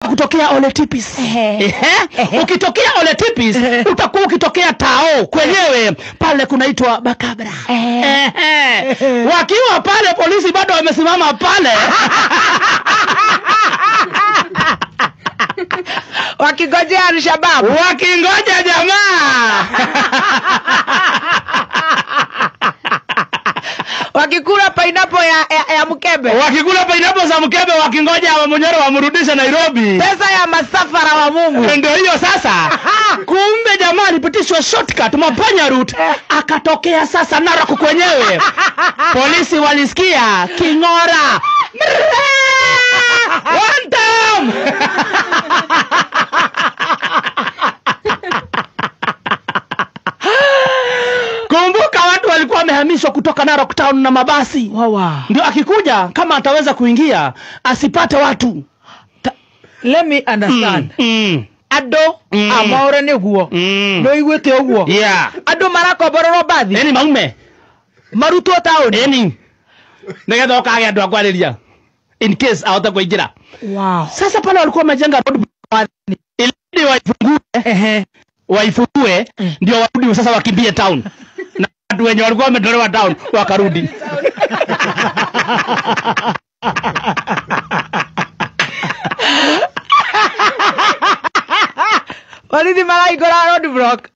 kutokea Ole Tipis. Ukitokea Ole Tipis utakuwa ukitokea Tao kwenyewe pale kunaitwa Bakabra. Wakiwa pale polisi bado wamesimama pale. Wakingoja Al-Shabaab. Wakingoja jamaa. Wakikula pineapple ya mkebe. Wakikula pineapple za mkebe wakingoja wa Munyoro wamrudishe Nairobi. Pesa ya masafara wa Mungu. Ndio hiyo sasa. Kumbe jamaa alipitishwa shortcut Mapanya route akatokea sasa Narok kwenyewe. Polisi walisikia kingora. One time. Kumbuka watu walikuwa wamehamishwa kutoka Narok town na mabasi. Wawa. Ndio akikuja kama ataweza kuingia asipate watu. Let me understand. Ado amore neguo. No igwete oguo. Yeah. Ado marako bororo bathi. Eni maume. Maruto town. Eni. Negetha okage andu akwariria. In case awata kuingira. Wow. Sasa pale walikuwa wamejenga road ili waifungue ndio warudi sasa wakimbie town. Na watu wenye walikuwa wametolewa town wakarudi. Walithi maraigora road block.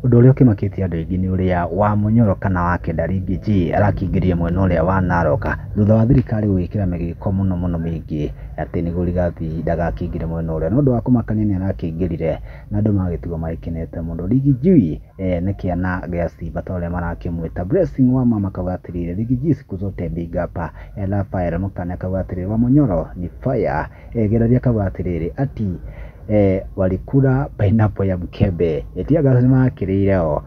Undu uria ukimakitie andu aingi ni uria wa Munyoro kana wa Kenda Ringi G arakingĩria mwena uria wa Narok thutha wa thirikari gwĩkĩra mĩgĩko mũno mĩingĩ atĩ nĩguo rigathi ndagakĩingĩre mwena uria. Nĩ ũndũ wa kũmakania nĩ arakĩingĩrire na andũ magĩtigwo magĩkenete mũno. Ringi G nĩ kĩana gĩa Simba ta ũrĩa marakĩmwĩta. Blessing Wama makauga atĩrĩrĩ, Ringi G siku zote big up. Rafael Mukane akauga atĩrĩrĩ, wa Munyoro ni fire. Gerathia akauga atĩrĩrĩ ati walikula pineapple ya mkebe etiaga sema kiriro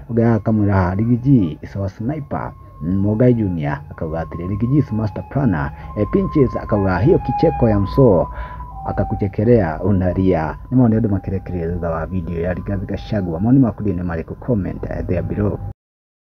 uga kamura Ringi G is a sniper. Mogai Junior akauga atĩrĩrĩ, Ringi G is master planner. Pinches akauga hiyo kicheko ya msoo akakuchekelea unaria. Nĩ maoni andũ makirekereria thutha wa video ya Rigathi Gachagua. Maoni maku nĩ marĩkũ? Comment there below.